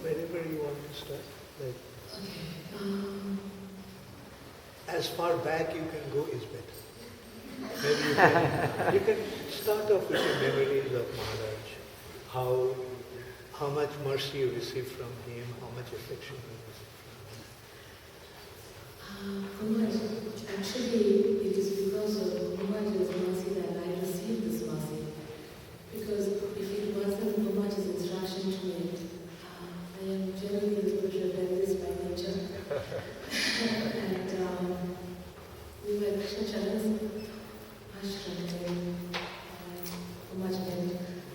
Wherever you want to start. As far back you can go is better. Maybe you can start off with the memories of Maharaj, how much mercy you received from him, how much affection you received from him. Actually, it is because of Maharaj's mercy that I received this mercy. Because if it wasn't Maharaj's instruction to me, I am generally a little rebellious by nature. And we were Krishna Charu's ashram when Maharaj met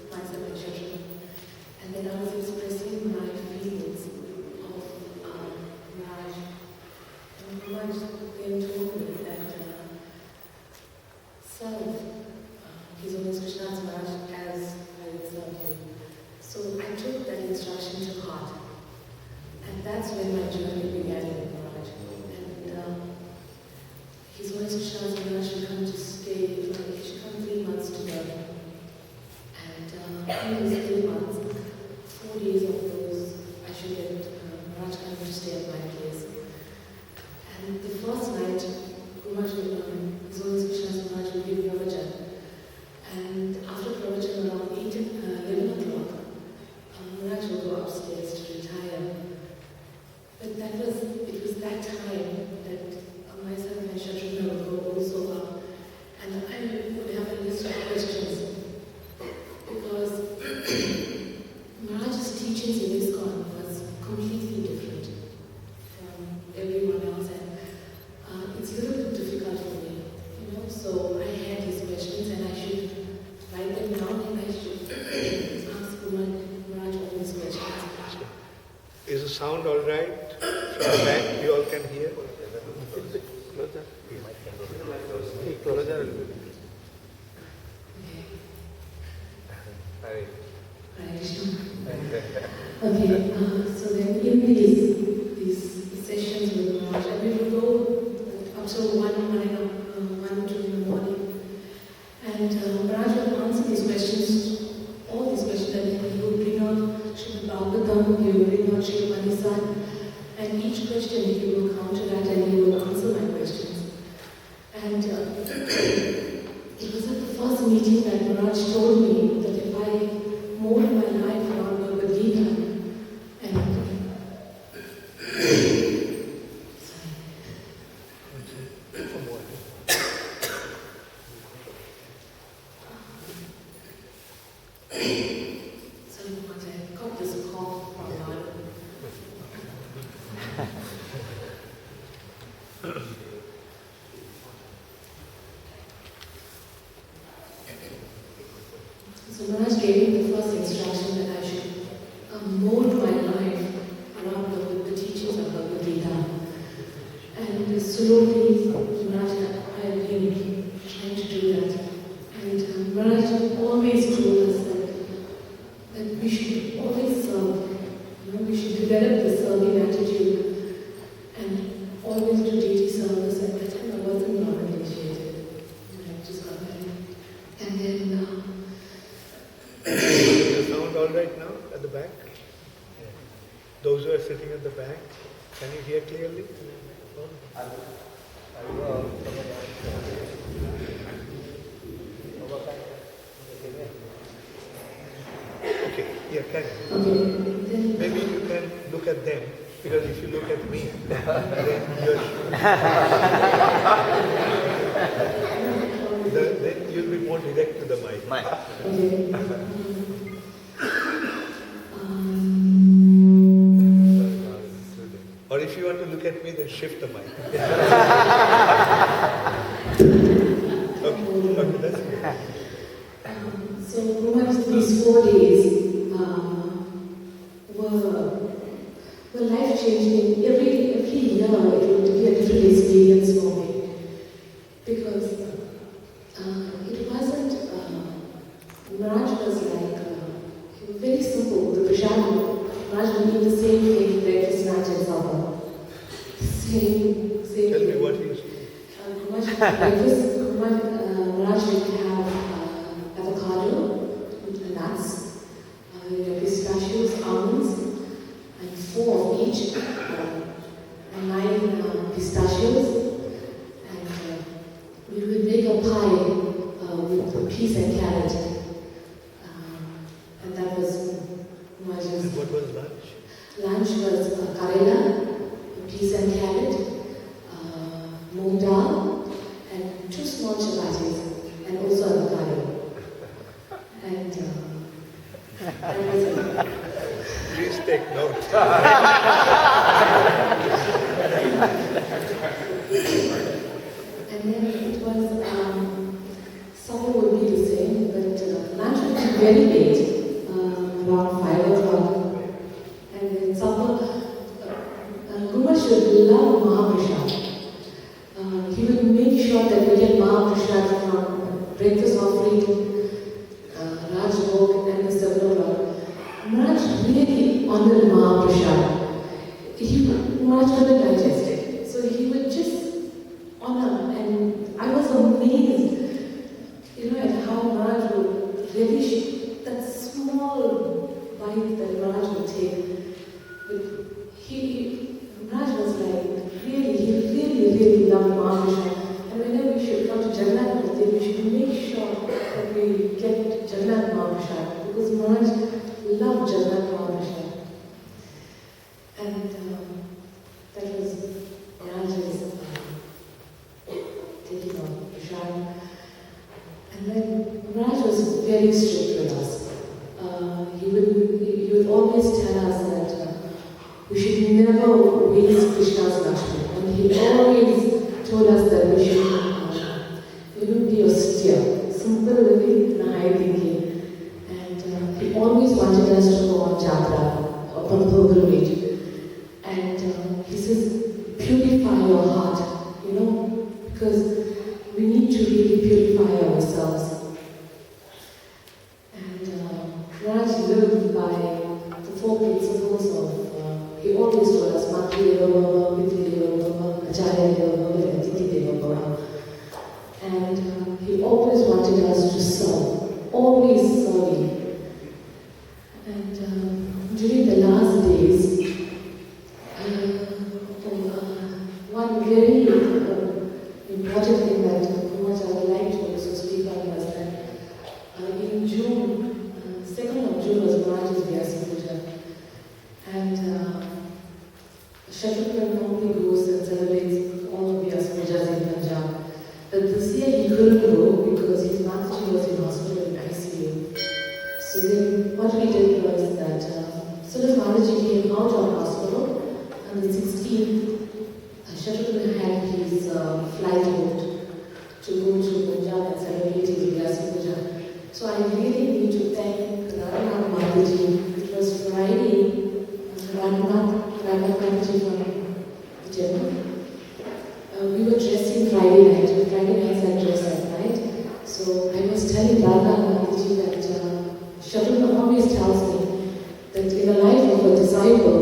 myself and Charu. And then I was expressing my feelings of Maharaj. And Maharaj then told me that serve His Holiness Krishna Das Maharaj as I would serve him. So I took that instruction to heart. And that's when my journey began with Maharaj. And His Holiness Krishna Das Maharaj should come to stay, he should come 3 months to learn. And in those 3 months, 4 days of those, I should get Maharaj coming to stay at my place. And the first night, Maharaj His Holiness Krishna Das Maharaj will give pravachan. And after pravachan around 11 o'clock, Maharaj will go upstairs to retire. But it was that time that myself and Charu would go also up. And I would have a list of questions. Because Maharaj's teachings in ISKCON was completely different from everyone else. And it's a little bit difficult for me, So I had these questions and I should write them down and I should ask Maharaj all these questions. Is the sound all right? From the back, you all can hear? Closer. Closer. Okay. Okay, so then in these sessions with Maharaj, and we will go up to 1 2 in the morning. And Maharaj will answer these questions, all these questions, and then he will bring out Srimad Bhagavatam, he will bring out Srimad Manisan, and each question he will counter that and he will answer my questions. And it was at the first meeting that Maharaj told me that if I mold my life around Bhagavad Gita, and so Maharaj gave me the first instruction that I should mold my life around the teachings of Bhagavad Gita. And slowly, Maharaj, I have been trying to do that. And Maharaj always told us that we should always serve. We should develop the serving attitude and always do deity service. At that time, I wasn't non-initiated. I just got married. And then Is the sound all right now at the back? Those who are sitting at the back, can you hear clearly? Okay, yeah, can you? Maybe you can look at them, because if you look at me, then then you'll be more direct to the mic. Or if you want to look at me, then shift the mic. Okay, that's good. So these 4 days were life-changing. Every Maharaj would eat the same thing, breakfast, lunch and supper. Same Tell me thing. what he is. Breakfast, Maharaj would have avocado, nuts, pistachios, almonds, and 4 of each, and 9 pistachios, and we would make a pie with peas and carrot, and that was Maharaj's. And what was lunch? Lunch was karela, peas and carrot, moong dal, and 2 small chapatis, and also avocado. And that was it. Please take note. And then it was, supper would be the same, but lunch would be very late, around 5 o'clock. And then supper, Gumash would love Mahaprasad. He would make sure that we get Mahaprasad from breakfast offering, Rajbhog and the 7 o'clock. Maharaj really honored Mahaprasad. Maharaj couldn't digest it. So he would just honor, and I was amazed, at how Maharaj would relish that small bite that Maharaj would take. But Maharaj was like, he really loved Mahaprasad. And whenever we should come to Jagannath Puri, we should make sure that we get Jagannath Mahaprasad, because Maharaj loved Jagannath Mahaprasad. And that was Maharaj's taking on Prasad. And then Maharaj was very strict with us. He would always tell us that we should never waste Krishna's Lakshmi. And he always told us that we should be austere, simple living, and high thinking. And he always wanted us to go on jatra, upon pilgrimage. And he says, purify your heart, because we need to really purify ourselves. And Raj lived by the 4 principles of, he always told us, Mati Deva Bhava, Piti Deva Bhava, Acharya Deva Bhava, and Atiti Deva Bhava. And he always wanted us to serve, always serving. And during the last days, one very important thing that I would like to also speak on was that in June, 2nd of June was Maharaj's Vyasa Puja. And Shatrughan normally goes and celebrates all the Vyasa Pujas in Punjab. But this year he couldn't go because his Mataji was in hospital in ICU. So then what we did was that soon as Mataji came out of hospital, on the 16th, Shatrughan had his flight booked to go to Punjab and celebrate his Vyasa Puja. So I really need to thank Radhanath Mataji. It was Friday, Radhanath Mataji from Jammu. We were dressing Friday night. Friday nights I dress at night. So I was telling Radhanath Mataji that Shatrughan always tells me that in the life of a disciple,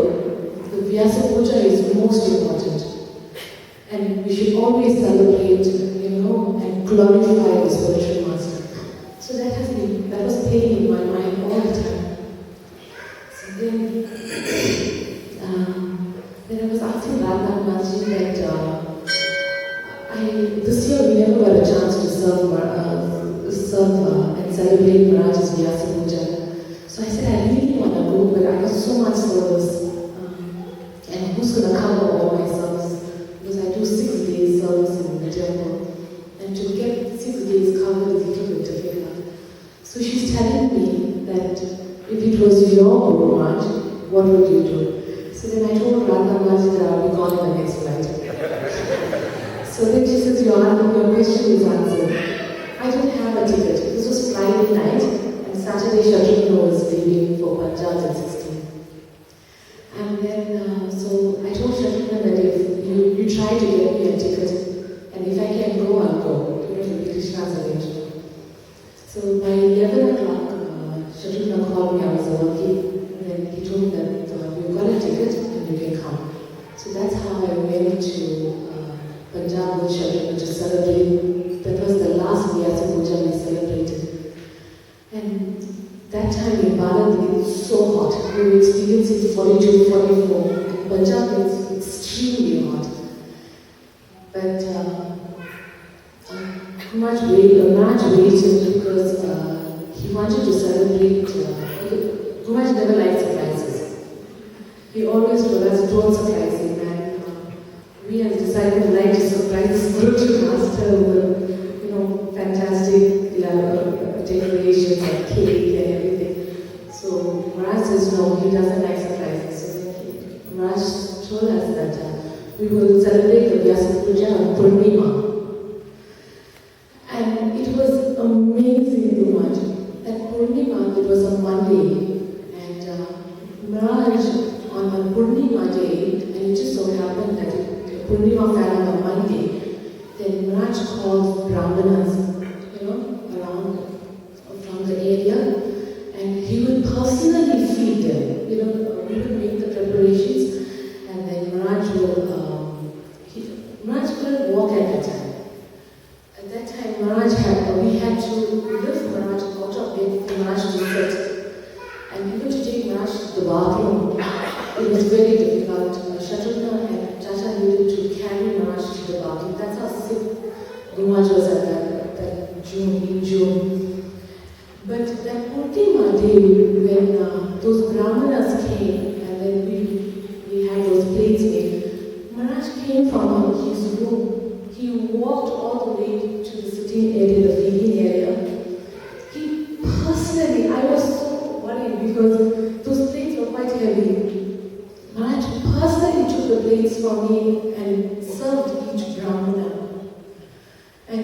the Vyasa Puja is most important. And we should always celebrate, and glorify the spiritual master. So that was playing in my mind all the time. So then I was asking Radhanath Mataji that this year we never got a chance to serve and celebrate Maharaj's Vyasa Puja. So I said, I really want to go, but I got so much service. And who's going to cover all my service? Because I do 6 days service in the temple. And to get 6 days covered is a little bit difficult. So she's telling me that if it was your Guru Maharaj, what would you do? So then I told Radha Maharaj that I'll be gone on the next flight. So then she says, your question is answered. I didn't have a ticket. This was Friday night, and Saturday Shatrughan was leaving for Punjab at 16. And then, so I told Shatrughan that if you try to get me a ticket, and if I can go, I'll go. It will be Krishna's arrangement. So by 11 o'clock, Shatrughan called me, I was working, and then he told me that we So that's how I went to Punjab with Charu to celebrate. That was the last Vyasa Puja we celebrated. And that time in Bangla it's so hot. We were experiencing 42, 44. In Punjab it's extremely hot. But Maharaj waited because he wanted to celebrate. Maharaj never liked surprises. He always told us, don't surprise him. And we as disciples like to surprise the spiritual master with, fantastic decorations and cake and everything. So Maharaj says, no, he doesn't like surprises. So Maharaj told us that we will celebrate the Vyasa Puja on Purnima. And it was amazing to watch. At Purnima, it was a Monday. And Maharaj, on a Purnima day, and it just so happened that Purnima fell on a Monday, then Maharaj called Brahmanas, around from the area, and he would personally feed them. We would make the preparations, and then Maharaj Maharaj couldn't walk at that time. At that time, we had to lift Maharaj out of bed for Maharaj to sit. And even to take Maharaj to the bathroom, it was very difficult. Shatrugna and Chacha needed to carry Maharaj to the bathroom. That's how sick Maharaj was at that June. But that Purnima day, when those Brahmanas came, and then we had those plates made, Maharaj came from his room. He walked all the way to the sitting area, the feeding area. He personally, I was so worried because those plates were quite heavy. Maharaj personally took the plates for me and served each Brahmana. And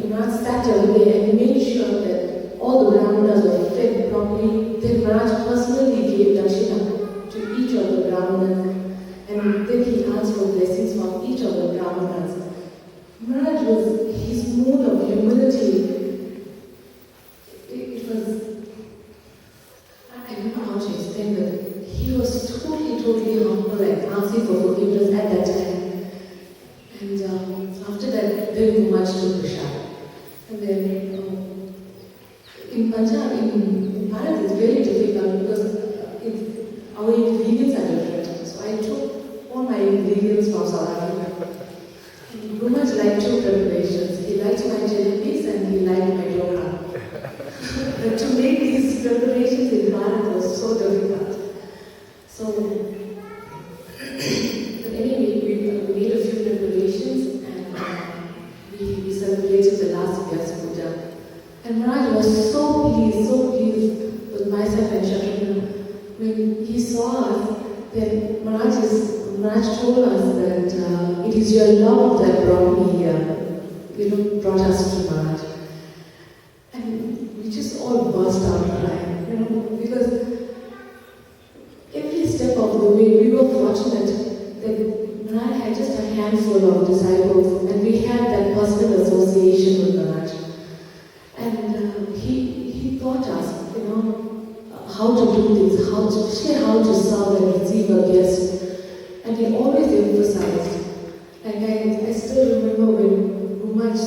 Maharaj sat away and made sure that all the Brahmanas were fed properly. Then Maharaj personally gave dakshina to each of the Brahmanas. And then he asked for blessings from each of the Brahmanas. Maharaj was, his mood of humility, it was, I don't know how to explain it. He was totally humble and asking for forgiveness at that time. And after that, very much to Prashad. And then in Punjab, in Bharat, it's very difficult because our ingredients are different. So I took all my ingredients from South Africa. Maharaj liked two preparations. He liked my jalebis and he liked my dokha. But to make these preparations in Bharat was so difficult. So, but anyway, we made a few preparations and we celebrated the last Vyasa Puja. And Maharaj was so pleased with myself and Shatrugna. When he saw us, then Maharaj told us that it is your love that brought me here, brought us to Maharaj. And we just all burst out crying, because every step of the way we were fortunate that Maharaj had just a handful of disciples and we had that personal association with Maharaj. And he taught us, how to do things, how to serve and receive a guest. And he always emphasized, and I still remember when Maharaj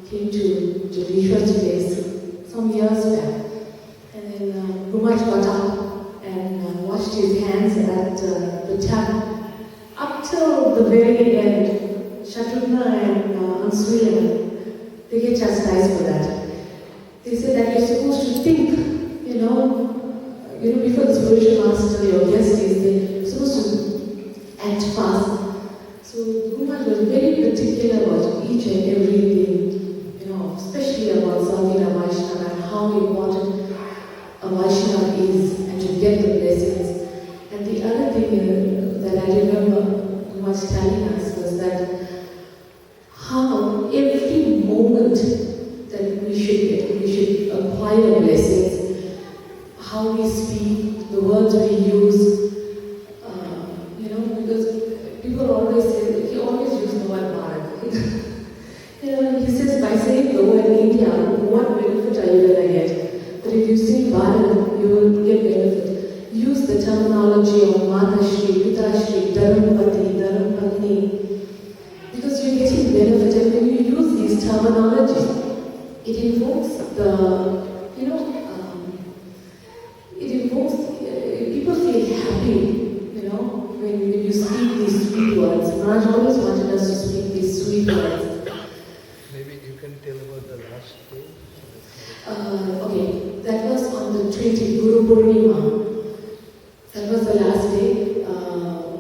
came to Jadishwar's place some years back. And then Maharaj got up and washed his hands at the tap. Up till the very end, Shatrugna and Answila, they get chastised for that. They said that you're supposed to think, before the spiritual master, your guest is there, you're supposed to act fast. So Maharaj was very particular about each and everything, especially about serving a Vaishnava and how important a Vaishnava is and to get the blessings. And the other thing that I remember Maharaj telling us was that how every moment that we should acquire blessings, how we speak, the words we use, because people always say, he always uses the word Bharat. He says, by saying the word India, what benefit are you going to get? But if you say Bharat, you will get benefit. Use the terminology of Mata Shri, Pita invokes people feel happy, when you speak these sweet words. Maharaj always wanted us to speak these sweet words. Maybe you can tell about the last day. Okay, that was on the 20th, Guru Purnima. That was the last day.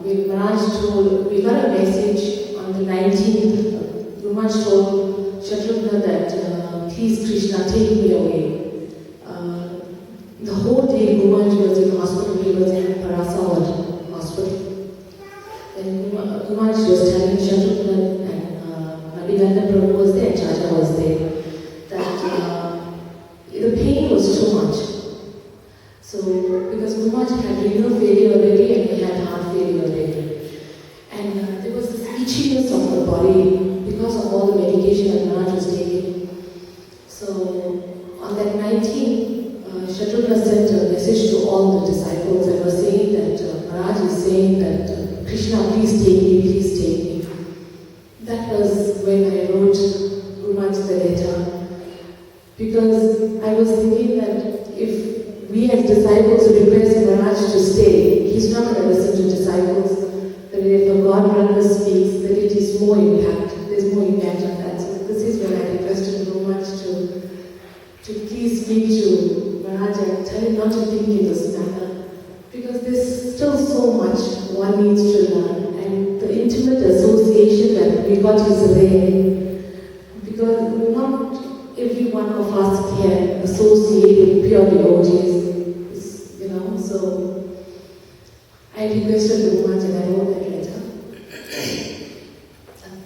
When Maharaj told, we got a message on the 19th. Maharaj told Shatrugna that, please Krishna, take me away. The whole day Maharaj was in hospital. He was in Parasawat hospital. And Maharaj was telling Shatrugna and Nabiganda Prabhu was there, Charu was there, that the pain was too much. So, because Maharaj had renal failure already and he had heart failure already. And there was this itchiness of the body because of all the medication that Maharaj was taking. So, on that 19th, Shatrugna sent a message to all the disciples and was saying that Maharaj is saying that Krishna, please take me, please take me. That was when I wrote Maharaj the letter. Because I was thinking that if we as disciples request Maharaj to stay, he's not going to listen to disciples. That if a God brother speaks, that it is more impact. There's more impact on that. So this is when I requested Maharaj to please speak to Maharaj and tell him not to think in this manner. Because there's still so much one needs to learn. And the intimate association that we got is rare. Because not every one of us can associate with pure devotees, so I requested Maharaj and I wrote that letter.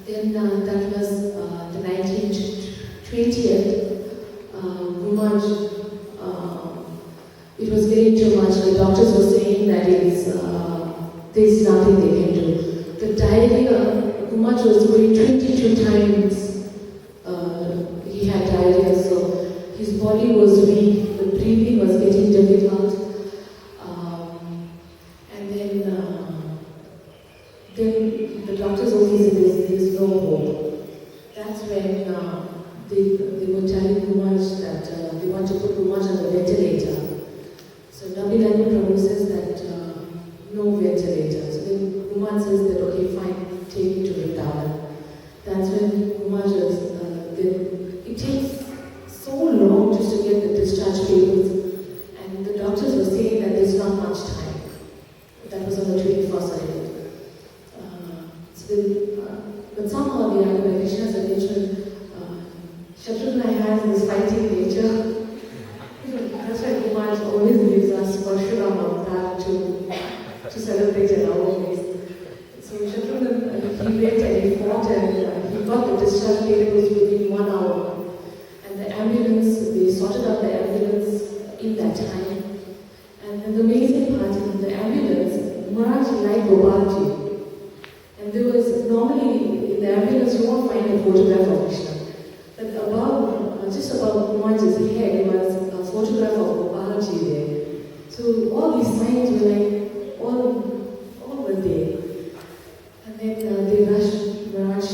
Then that was the 19th, 20th, Maharaj, it was getting too much. The doctors were saying that there's nothing they can do. The diarrhea, Maharaj was going 22 times. He had diarrhea, so his body was weak, the breathing was getting difficult. And then the doctors only said there's no hope. That's when they were telling Maharaj that they want to put Maharaj on the ventilator. So Nabhinanda Prabhu says that no ventilator. So then Maharaj says that okay, fine, take me to Vrindavan. That's when Maharaj was it takes so long just to get the discharge papers, and the doctors were saying that there's not much time. That was on the 21st, I think. But somehow the other, by Krishna's arrangement, Shatrugna has this fighting nature. That's why Maharaj always gives us Parshurama Avatar to celebrate in our ways. So Shatrugna, he went and he fought and he got the discharge papers within 1 hour. And the ambulance, they sorted out the ambulance in that time. And then the amazing part is in the ambulance, Maharaj liked Gopalji. And there was, normally in the ambulance you won't find a photograph of Krishna. But above, just above Maharaj's head was a photograph of Gopalji there. So all these signs were like, all were there. And then they rushed Maharaj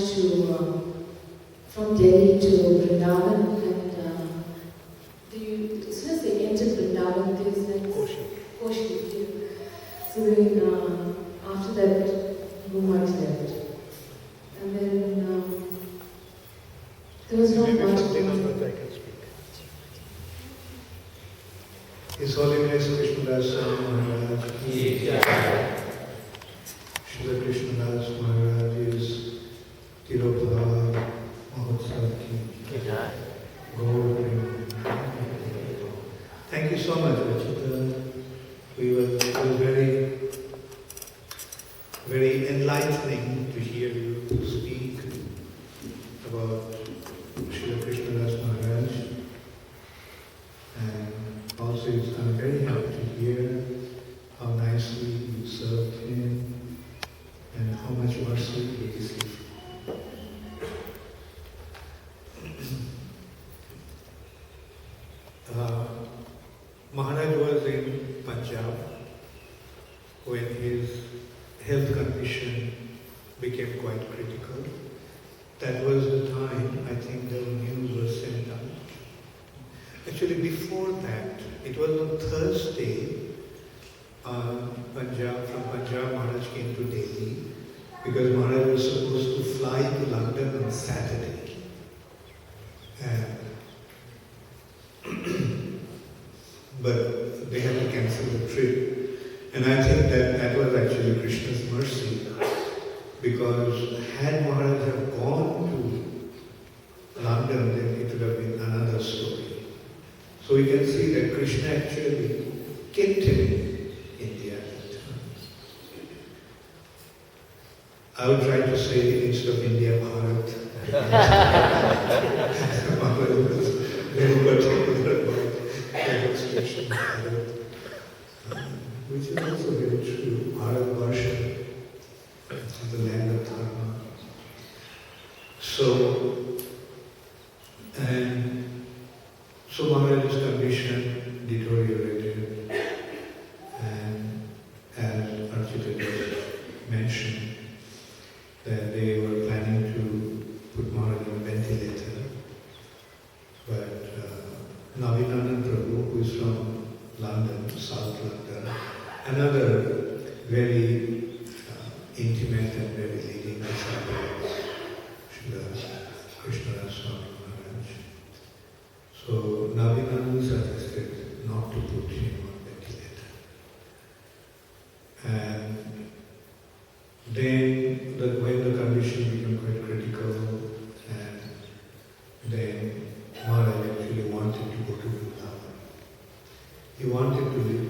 from Delhi to Vrindavan, and as soon as they entered Vrindavan, there's like Koshi. So then after that, Maharaj left. And then there was not much. But I can speak. His Holiness Krishna Das Maharaj, Srila Krishna Das Maharaj is Tirobhava Mahotsav ki Gaur. Thank you so much, Rachita. It was very, very enlightening to hear you speak about Srila Krishna Das Maharaj. And also I'm very happy to hear how nicely you served him and how much mercy he received. Maharaj was in Punjab when his health condition became quite critical. That was the time, I think, the news was sent out Actually, before that, it was on Thursday, from Punjab, Maharaj came to Delhi because Maharaj was supposed to fly to London on Saturday. But they had to cancel the trip. And I think that was actually Krishna's mercy, because had Maharaj have gone to London, then it would have been another story. So we can see that Krishna actually kept him in India at times. I would try to say instead of India, Bharat. Maharaj was very particular about that expression, Bharat, which is also very true. Bharat Varsha is the land of Dharma. So Maharaj's condition deteriorated, and as Archita just mentioned, that they were planning to put Maharaj on a ventilator, but Navinanand Prabhu, who is from London, South London, another very intimate and very leading disciple of Krishna Das Maharaj. So Navinanand suggested not to put him on ventilator. And then when the condition became quite critical, and then Maharaj actually wanted to go to Vrindavan. He wanted to live.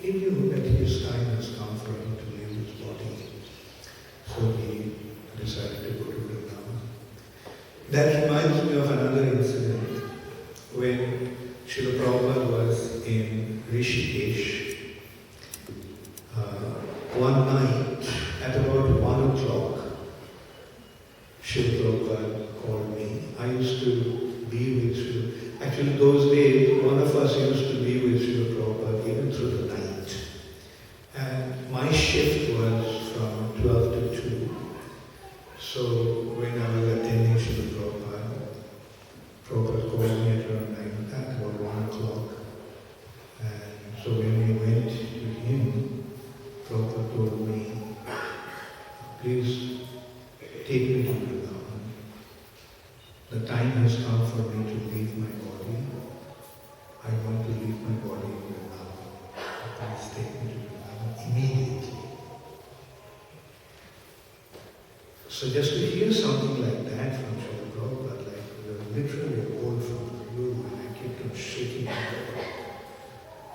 He knew that his time has come for him to leave his body. So he decided to go to Vrindavan. That reminds me of another incident when Srila Prabhupada was in Rishikesh. One night, at about 1 o'clock, Srila Prabhupada called me. I used to be with Srila. Actually, those days, one of us used to be with Srila Prabhupada even through the night. And my shift was from 12 to 2. So when I was attending Srila Prabhupada, Prabhupada called me at around 9, at about 1 o'clock. And so when we went to him, Prabhupada told me, please take me to Vrindavan. The time has come for me to leave my body. I want to leave my body in Vrindavan. Please take me to Vrindavan immediately. So just to hear something like that from Srila Prabhupada, like literally a word from the blue, and I kept on shaking my head.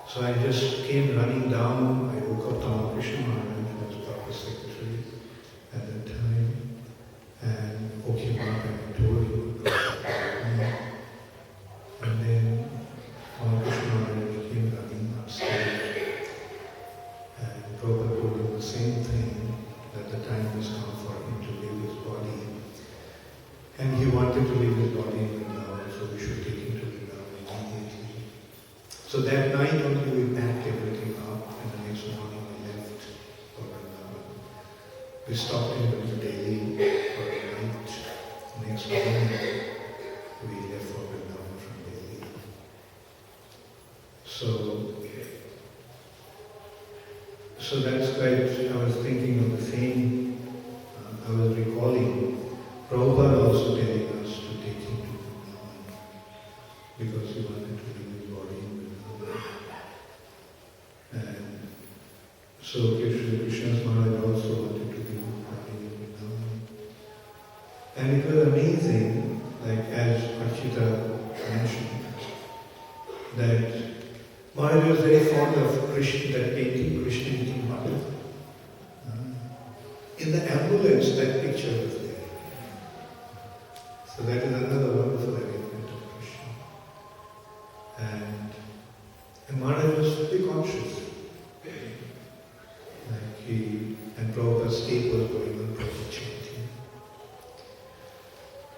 So I just came running down. I woke up Krishna Maharaj, who was Prabhupada's secretary at that time, and woke him up and I told him what Prabhupada told me. And then Krishna Maharaj came running upstairs, and Prabhupada told him the same thing, that the time has come for him to leave his body. And he wanted to leave his body in Vrindavan, so we should take him to Vrindavan immediately. So that night only we packed everything up, and the next morning we left for Vrindavan. We stopped in New Delhi for a night. Next morning we left for Vrindavan from Delhi. So that's quite, I was thinking of the same, I was recalling Prabhupada also telling us to take him to Vrindavan because he wanted to leave his body in Vrindavan. And so Krishna Das Maharaj also wanted to leave his body in Vrindavan. And it was amazing, like as Archita mentioned, that Maharaj was very fond of Krishna, that painting, Krishna eating mutton. In the ambulance, that picture was there. So that is another wonderful arrangement of Krishna. And Maharaj was very conscious. Like and Prabhupada's tape was going on, Prabhupada chanting.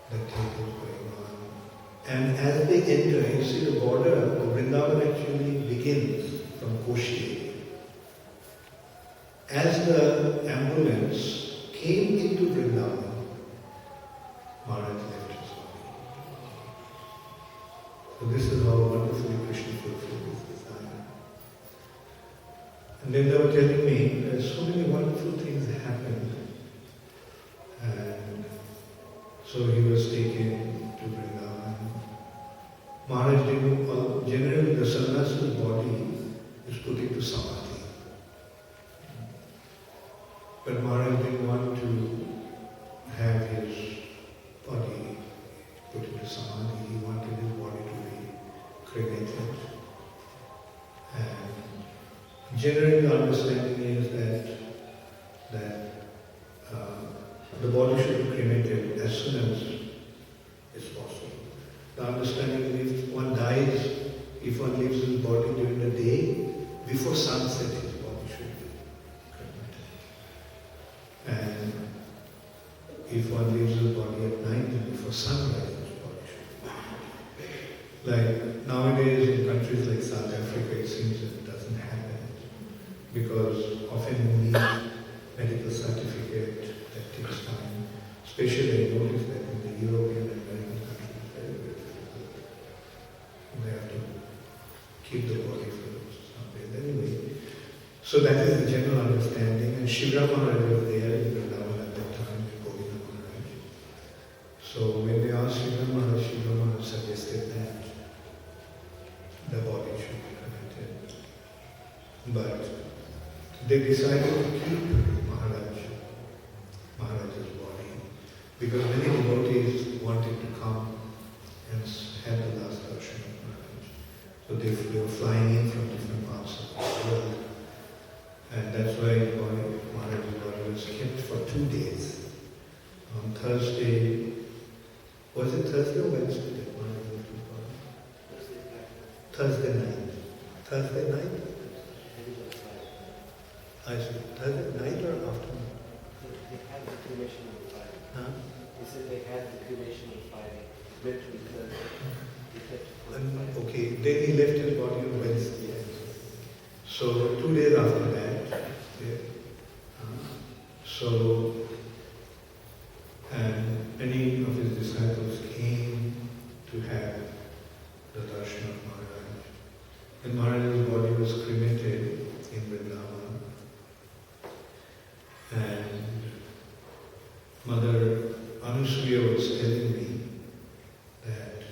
The tape was going on. And as they enter, you see the border, the Vrindavan actually begins from Koshi. As the ambulance came into Vrindavan, Maharaj left his body. So this is how wonderfully Krishna fulfilled his desire. And then they were telling me that so many wonderful things happened. And so he was taken to Vrindavan. Maharaj didn't, generally the sannyasi's body is put into samadhi. But Maharaj didn't want to have his body put into samadhi. He wanted his body to be cremated. And generally the understanding is that the body should be cremated as soon as is possible. The understanding is if one dies, if one leaves his body during the day, before sunset his body should be cremated. And if one leaves his body at night, then before sunrise his body should be cremated. Like nowadays in countries like South Africa, it seems that it doesn't happen because often you need medical certificate that takes time. Especially I notice that in the European and American countries, very, very difficult. They have to keep the body for some days. Anyway, so that is the general understanding. And Shivra Maharaj was there in Vrindavan at that time, with Govinda Maharaj. So when they asked Shivra Maharaj suggested that the body should be cremated. But they decided to keep Maharaj's body because many devotees wanted to come and have the last darshan of Maharaj. So they were flying in from different parts of the world. And that's why Maharaj's body was kept for 2 days. On Thursday, was it Thursday or Wednesday that Maharaj was body? Thursday night. Thursday night? I said, Thursday night or afternoon? They had the cremation on Friday. Huh? They said they had the cremation on Friday. Meant to be Thursday. They kept it on Friday. Okay, then he left his body on Wednesday. So 2 days after that, and many of his disciples came to have the darshan of Maharaj. And Maharaj's body was cremated in Vrindavan. And Mother Anusuya was telling me that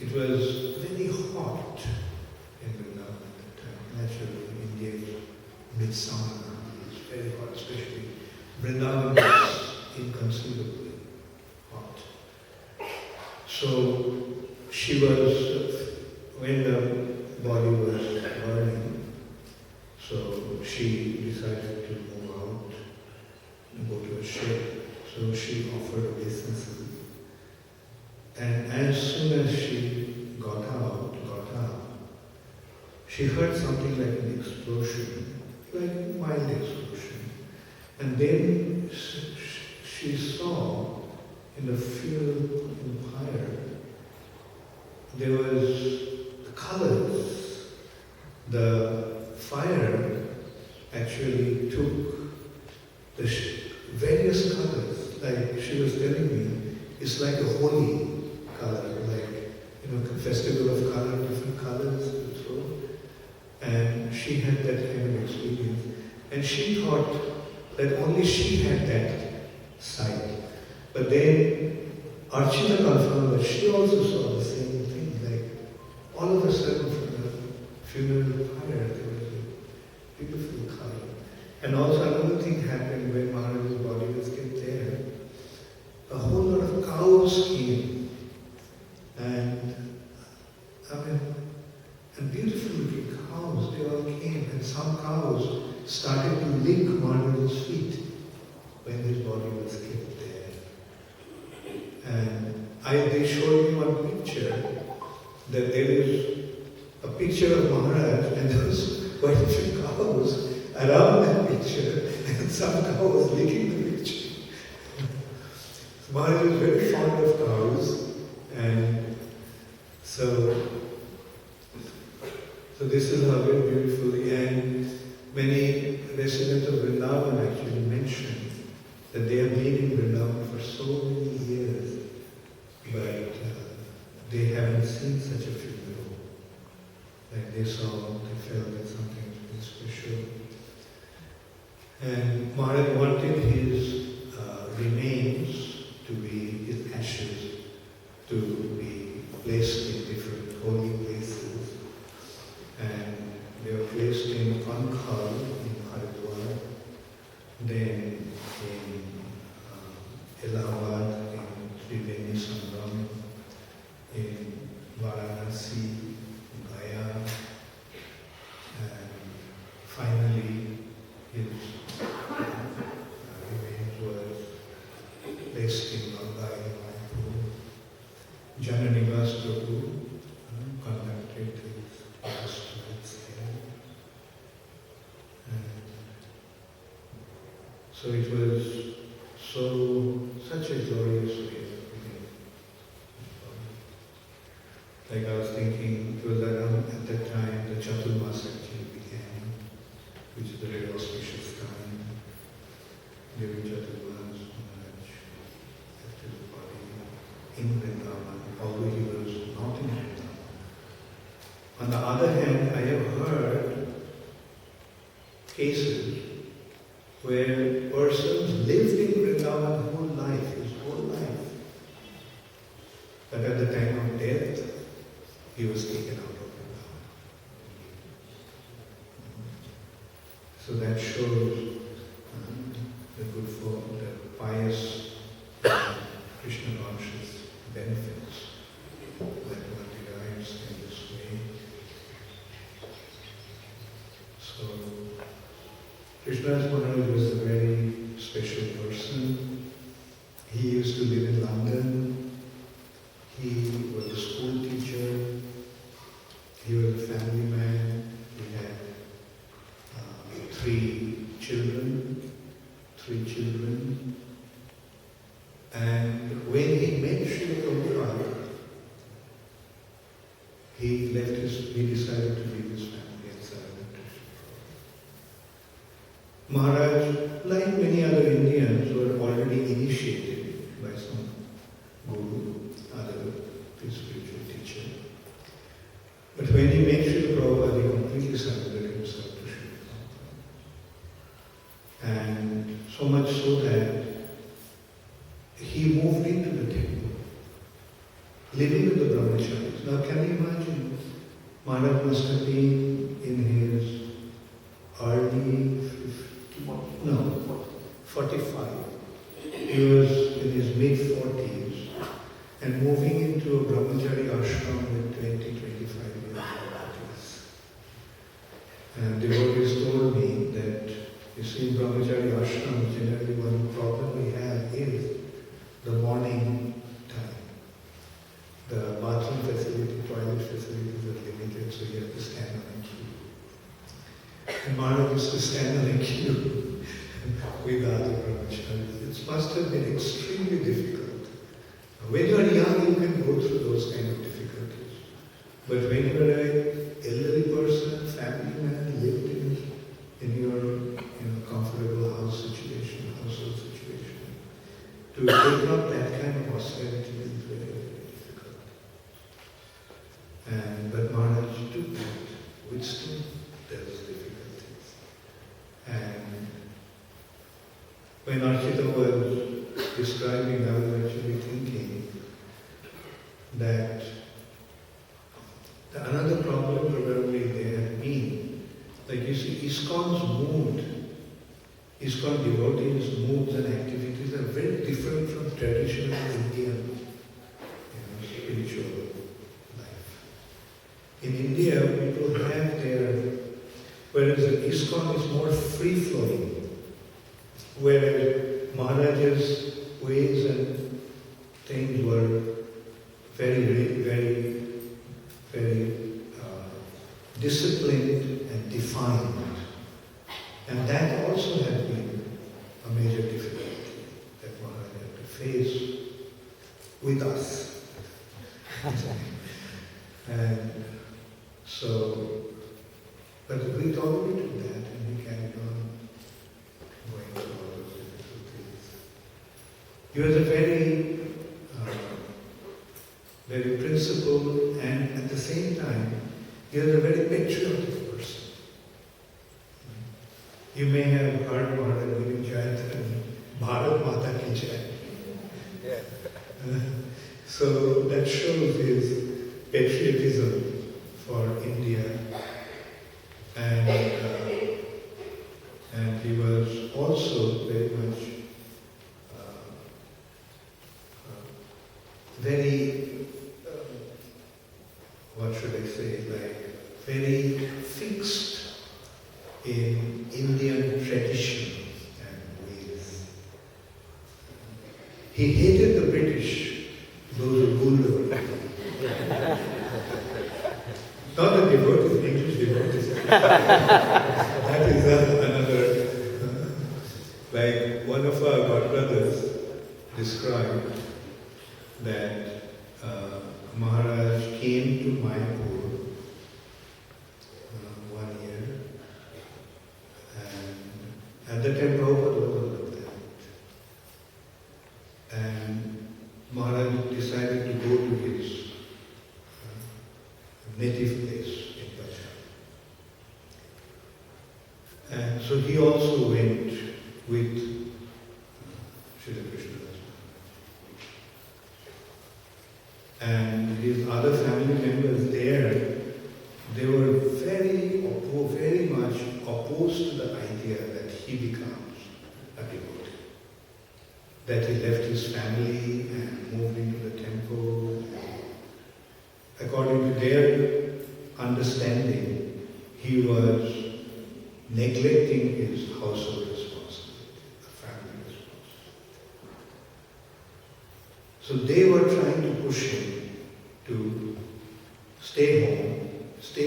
it was very hot in Vrindavan at that time. Naturally, India is midsummer now. It's very hot, especially Vrindavan is inconceivably hot. So she was, when the body was burning, so she decided to move out and go to a shed. So she offered obeisances. And as soon as she got up, she heard something like an explosion, like a mild explosion. And then she saw in the field in fire, there was the colors. The fire actually took the various colors. Like she was telling me, it's like a holy color, like, a festival of color, different colors and so. And she had that kind of experience. And she thought that only she had that sight. But then Archita confirmed that she also saw the same thing, like all of a sudden from the funeral pyre there was a beautiful color. And also another thing happened when Maharaj's body was kept there. A whole lot of cows came. And beautiful looking cows, they all came. And some cows started to lick Maharaj's feet when his body was kept there. And they showed me one picture, that there is a picture of Maharaj and there was quite a few cows around that picture and some cows licking the picture. Maharaj was very fond of cows, and so this is how very beautifully, and many residents of Vrindavan actually mentioned that they have been in Vrindavan for so many years, but they haven't seen such a funeral. Like they felt that something was special. And Maharaj wanted his remains to be, his ashes, to be placed in different holy places. And they were placed in Ankhal, in Haridwar, then in Allahabad, in Triveni Sangam, in Varanasi, Gaya, and finally his remains were placed in Bangla, Jananivas Prabhu conducted his last rites there. And so it was such a glorious way of living. Like I was thinking, it was around at that time the Chaturmas actually began, which is a very auspicious time. During Chaturmas, Maharaj left his body in Vrindavan, although he was not in Vrindavan. On the other hand, I have heard cases where persons lived in Vrindavan his whole life. But at the time of death, he was taken out of Vrindavan. So that shows the good form, the pious Krishna conscious benefits that one derives in this way. So, Krishna Das Maharaj was a very special person. He used to live in London. He was a school teacher. He was a family man. He had three children. And when he met Srila Prabhupada, he decided to leave his family and surrender to Srila Prabhupada. Maharaj, like many other Indians, were already initiated by some guru, other spiritual teacher. But when he met Srila Prabhupada, he completely surrendered himself to Srila Prabhupada. And so much so that he moved into the temple, living with the brahmacharis. Now can you imagine? Maharaj must have been in his early 45. He was in his mid-40s and moving into a brahmachari ashram with 20-25 years of And devotees told me that, you see, in brahmachari ashrams, generally one problem we have is the morning time. The bathroom facility, toilet facilities are limited, so you have to stand on a queue. And Maharaj used to stand on a queue with other brahmacharis. It must have been extremely difficult. When you are young, you can go through those kind of difficulties. But when you are an elderly person, family man, lived in your comfortable household situation, to take up that kind of austerity is very, very difficult. But Maharaj took that, withstood those difficulties. And when Archita was describing, I was actually thinking that another problem probably there had been, like you see, ISKCON devotees' moods and activities are very different from traditional Indian spiritual life. In India, people have whereas the ISKCON is more free-flowing, whereas Maharaj's ways and things were very, very, very disciplined and defined. And that also had been a major difficulty that Maharaj had to face with us. And so, but we tolerated that and we carried on going through all those difficulties. He was a very principled, and at the same time, he was a very patriotic person. You may have heard Maharaj giving Jayanthan, Bharat Mata Ki Jai. So that shows his patriotism for India, and he was also very much very, what should I say, like very fixed in Indian tradition and ways. He hated the British, those who ruled over him. Not the devotees, English devotees. That is another. Like one of our godbrothers described that Maharaj came to Mayapur one year, and at the time Prabhupada was on the planet. And Maharaj decided to go to his native place in Punjab. And so he also went with Srila Krishna Das Maharaj. And his other family members there, they were very much opposed to the idea that he becomes a devotee. That he left his family and moved into the temple. According to their understanding, he was neglecting his household responsibility, the family responsibility. So they were trying to push him to stay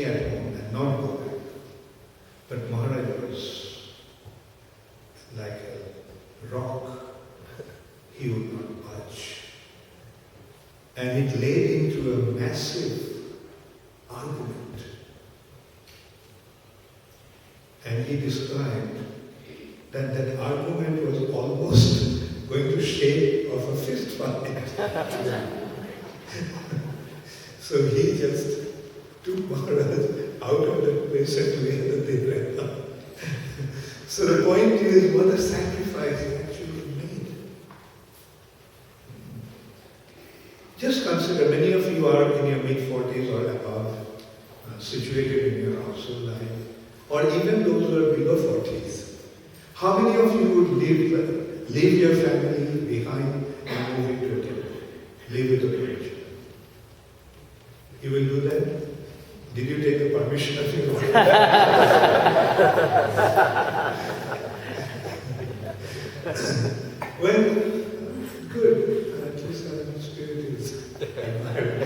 at home and not go back. But Maharaj was like a rock. He would not budge. And it led into a massive argument. And he described that that argument was almost going to shape of a fist fight. So he just took Maharaj out of that place and where they ran out. So the point is, what a sacrifice he actually made. Just consider, many of you are in your mid-40s or above, situated in your household life, or even those who are below 40s. How many of you would leave your family behind and move into a temple? Live with a preacher? You will do that? Did you take the permission of your wife? Well, good. At least our spirit is admired.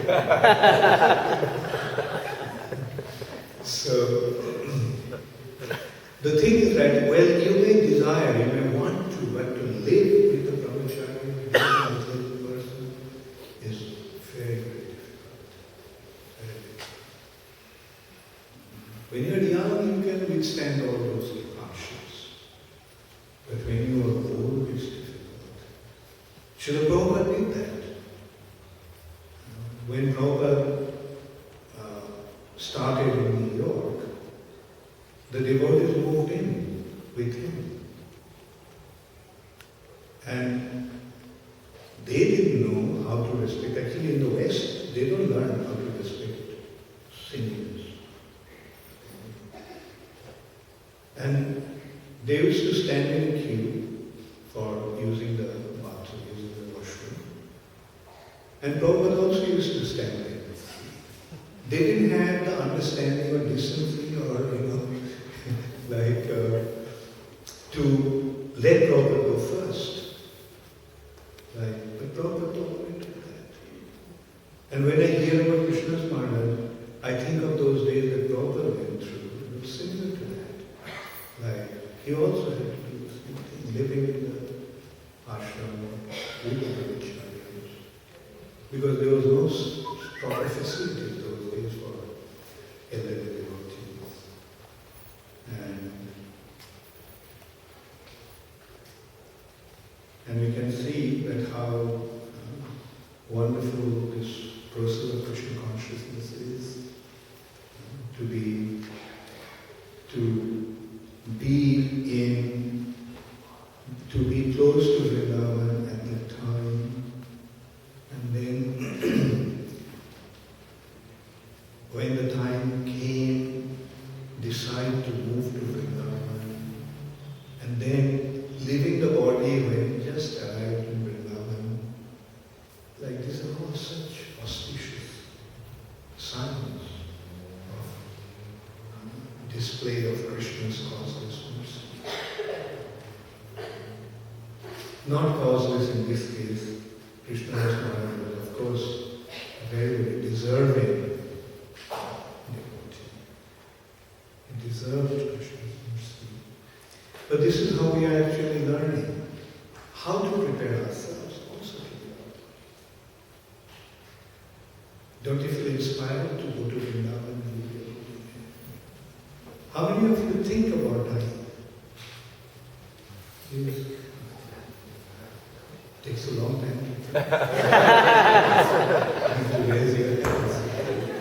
So, the thing is that, well, you may desire, you may want to, but to live with the brahmachari, with a little person, is very, very difficult. Very difficult. When you're young, you can withstand all those hardships. But when you are old, it's difficult. Srila Prabhupada did that. When Prabhupada started in New York, the devotees moved in with him. And they didn't know how to respect. Actually, in the West, they don't learn how to respect seniors. And they used to stand in a queue for using the bathroom, using the washroom. And Prabhupada also used to stand there. They didn't have the understanding or decency or, like to let Prabhupada go first. Like, but Prabhupada tolerated that. And when I hear about Krishna Das Maharaj, I think of those days that Prabhupada went through. It was similar to that. Like, he also had to do the same thing, living in the ashram with the brahmacharis. Because there was no proper facilities those days for elderly devotees. And we can see that how wonderful this process of Krishna to be close to Vrindavan at that time, and then when the time came, decide to move to Vrindavan, and then leaving the body when just arrived in Vrindavan. Like these are all such auspicious signs of display of Krishna's causeless mercy. Not causeless in this case, Krishna Das Maharaj was of course very, very deserving devotee. He deserved Krishna's mercy. But this is how we are actually learning how to prepare ourselves also to be Lord. Don't you feel inspired to go to Vrindavan and be a holy man? How many of you think about dying? Yes. Takes a long time to raise your hands.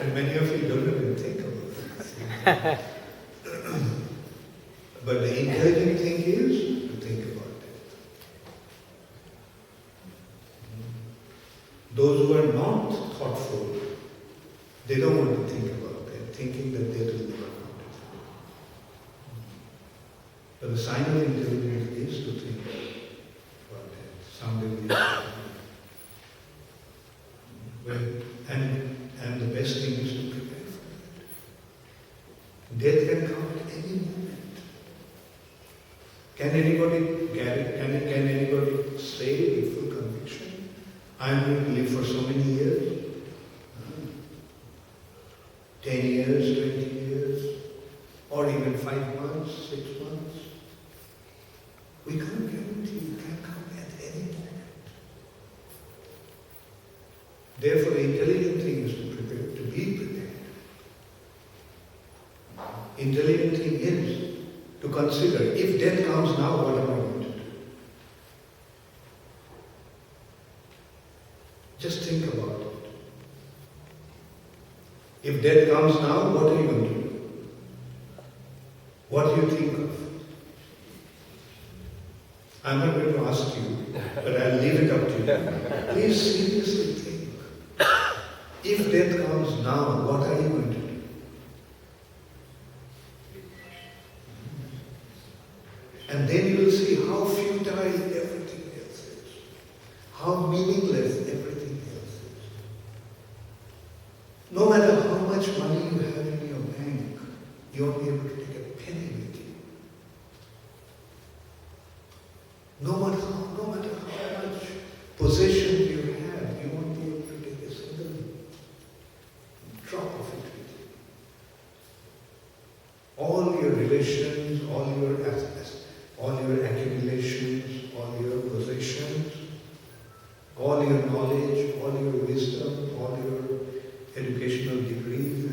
And many of you don't even think about it. But the intelligent thing is to think about it. Those who are not thoughtful, they don't want to think about it, thinking that they will never want it. But the sign of intelligence is to think about it. Someday we and the best thing is to prepare for it. Death can come at any moment. Can anybody say with full conviction, I am going to live for so many years? 10 years, 20 years, or even 5 months, 6 months? We can't guarantee it can come at any moment. Therefore, the intelligent thing is to prepare, to be prepared. Intelligent thing is to consider, if death comes now, what am I going to do? Just think about it. If death comes now, what are you going to do? What do you think of? I'm not going to ask you, but I'll leave it up to you. Please seriously think. If death comes now, what are you going to do? And then you will see how futile everything else is. How meaningless everything else is. No matter how much money you have in your bank, you won't be able to take a penny with you. No matter how much possession you have, you won't be able to take a single drop of it with you. All your relations, all your assets, all your accumulations, all your possessions, all your knowledge, all your wisdom, all your educational degrees,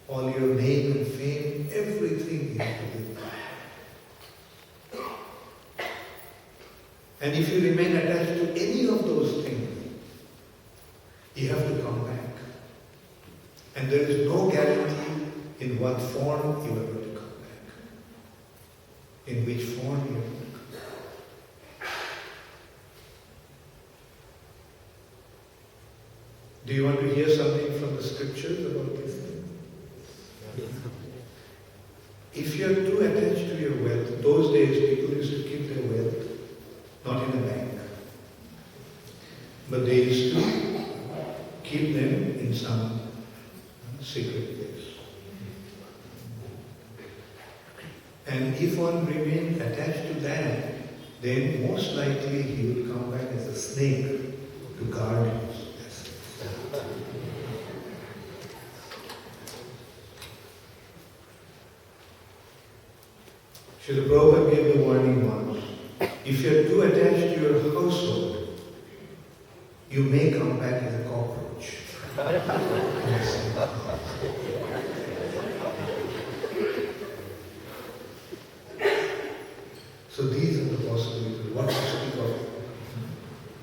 all your name and fame, everything you have to live by. And if you remain attached to any of those things, you have to come back. And there is no guarantee in what form you are going to come back. In which form you are going to come back. Do you want to hear something from the scriptures about this thing? If you are too attached to your wealth, those days people used to keep their wealth not in a bank, but they used to keep them in some secret place. And if one remained attached to that, then most likely he would come back as a snake to guard his assets. Srila Prabhupada gave the warning once. If you are too attached to your household, you may come back as a cockroach. So these are the possibilities. What to speak of?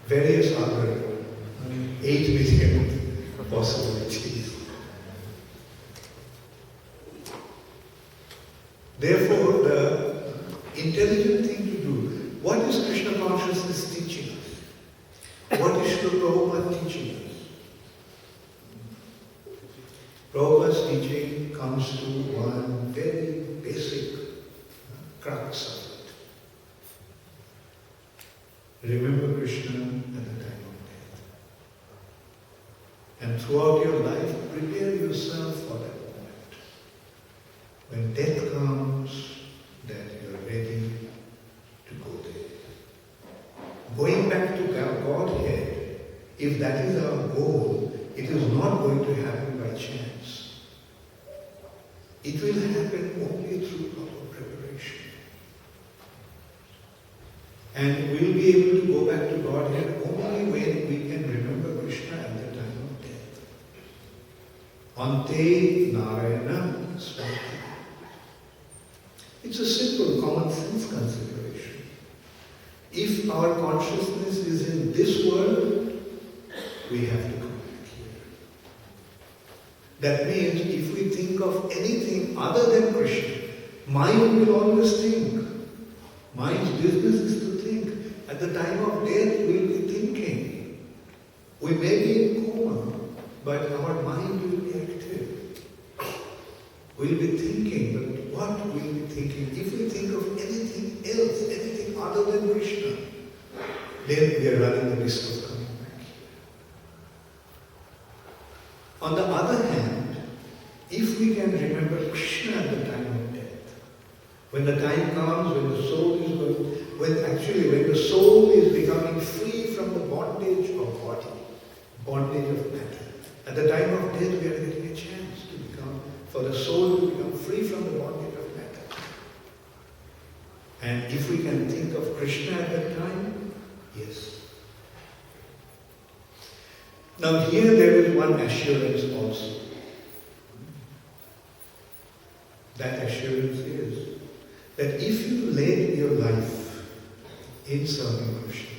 Various other 8 million possibilities. Therefore, the intelligent thing to do, what is Krishna consciousness teaching us? What is Srila Prabhupada teaching us? Prabhupada's teaching comes to one very basic crux of it. Remember Krishna at the time of death. And throughout your life, prepare yourself for that moment. When death comes, that you're ready to go there. Going back to Godhead, if that is our goal, it is not going to happen by chance. It will happen only through proper preparation. And we'll be able to go back to Godhead only when we can remember Krishna at the time of death. Ante Narayana Swami. It's a simple common sense consideration. If our consciousness is in this world, we have to come back here. That means if we think of anything other than Krishna, mind will always think. Mind's business is to think. At the time of death, we'll be thinking. We may be in coma, but our mind will be active. We'll be thinking, but what will we be thinking? If we think of anything else, anything other than Krishna, then we are running the risk of coming back here. On the other hand, if we can remember Krishna at the time of death, when the time comes, when the soul is going, when the soul is becoming free from the bondage of body, bondage of matter, at the time of death we are getting a chance to become, for the soul to become free from the bondage of matter. And if we can think of Krishna at that time, yes. Now here there is one assurance also. That assurance is that if you led your life in serving Krishna,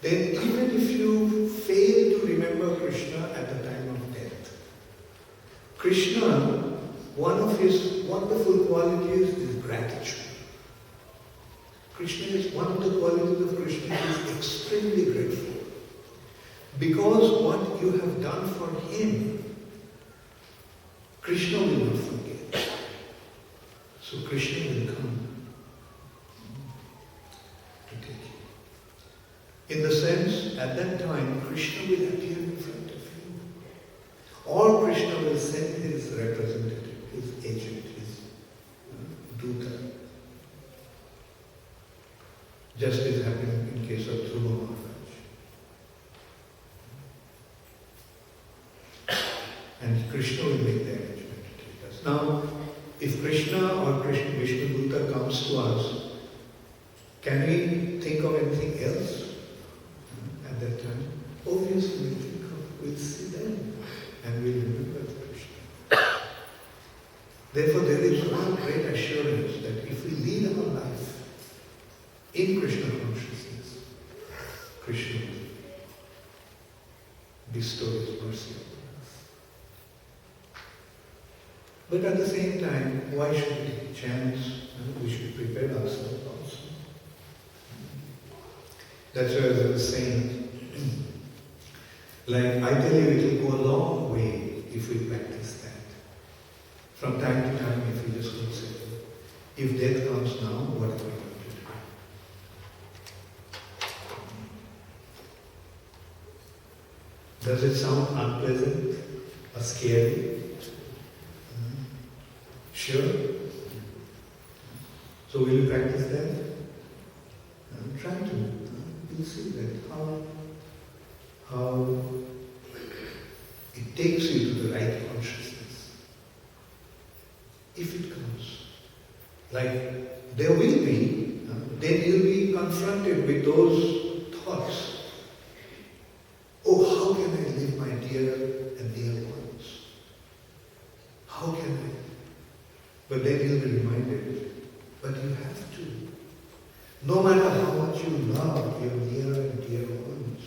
then even if you fail to remember Krishna at the time of death, Krishna, one of his wonderful qualities is gratitude. Krishna is one of the qualities of Krishna is extremely grateful. Because what you have done for him, Krishna will not forget. So Krishna will come to take you. In the sense, at that time, Krishna will appear in front of you. Or Krishna will send his representative, his agent, his Duta. Just as happened in case of Charu Maharaj. And Krishna will make the arrangement to take us. Now, if Krishna or Vishnu Duta comes to us, can we think of anything else at that time? Obviously, we'll see them and we'll remember Krishna. Therefore, there is one great assurance that if we lead our life in Krishna consciousness, Krishna will bestow his mercy upon us. But at the same time, why should we take a chance? We should prepare ourselves also. That's why as I was saying, like I tell you, it will go a long way if we practice that. From time to time, if we just consider, if death comes now, what am I going to do? Does it sound unpleasant or scary? Sure. So will you practice that? Try to. You'll see that how it takes you to the right consciousness. If it comes. Like there will be, then you'll be confronted with those thoughts. Oh, how can I live my dear and dear ones? How can I? But then you'll be reminded, but you have to. No matter how much you love your near and dear ones,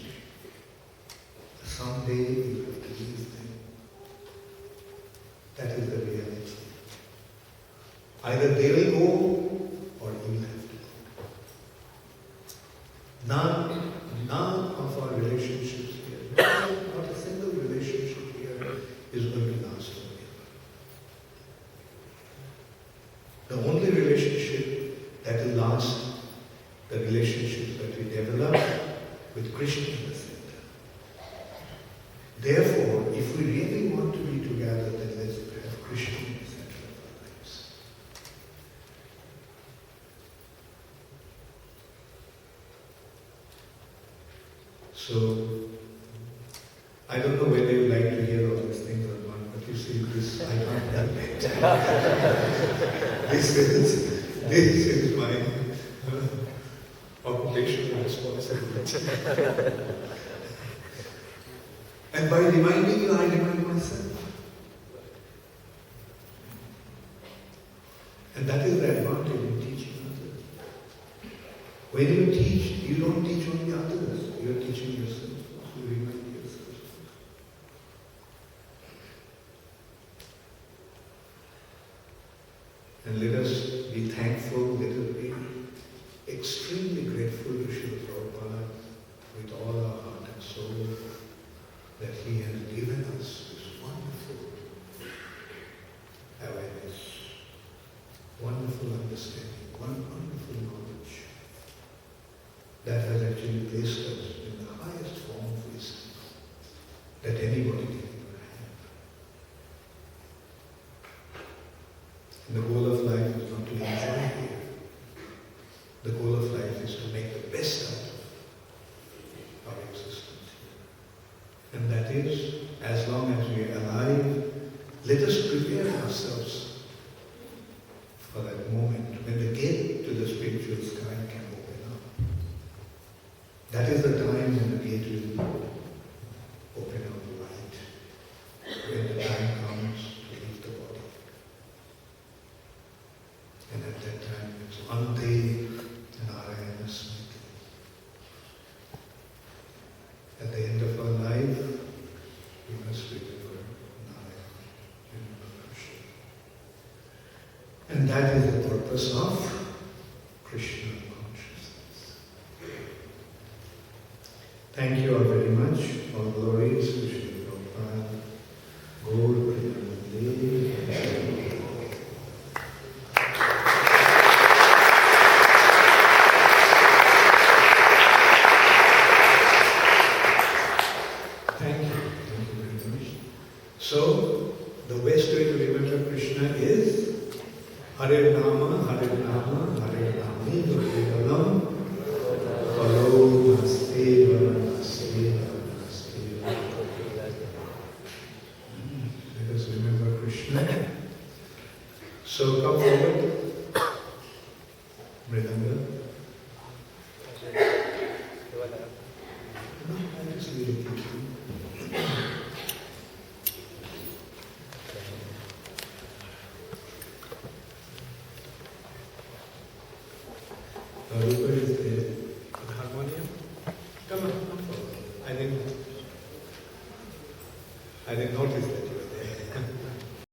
someday you have to leave them. That is the reality. Either they will go or you will have to go. None of our relationships here, not a single relationship here is going to last forever. The only relationship that will last, the relationship that we develop with Krishna in the center. Therefore, if we really want to be together, then let's have Krishna in the center of our lives. So, I don't know whether you like to hear all these things or not, but you see, this I can't help it. This is my occupational responsibility. And by reminding you, I remind myself. And that is the advantage in teaching others. When you teach, you don't teach only others, you are teaching yourself. You remind yourself. And let us be thankful, let us be extremely grateful to Srila Prabhupada with all our heart and soul that he has given us this wonderful awareness, wonderful understanding, wonderful knowledge that has actually placed us in the highest form of wisdom that anybody can ever have. And the goal of life is not to enjoy here. The goal of life is to make the best out of our existence here. And that is, as long as we are alive, let us prepare ourselves for that moment when the gate to the spiritual sky can open up. That is the time when the gate will open up wide, when the time comes to leave the body. And at that time it's Ante Narayana Smriti. At the end of our life, we must remember Narayana, remember Krishna. And that is the purpose of Krishna consciousness. Thank you all very much. All glories to Srila Prabhupada. Gaur Premanande. So, the best way to remember Krishna is Hare Nama, Hare Nama, Hare Nami, Govindalam, Palo Nasteva, Nasteva, Nasteva. Let us remember Krishna. So come forward, Mridanga. No, I just leave it with you. Rupa is there. The harmonium. Come on, come forward. I didn't notice that.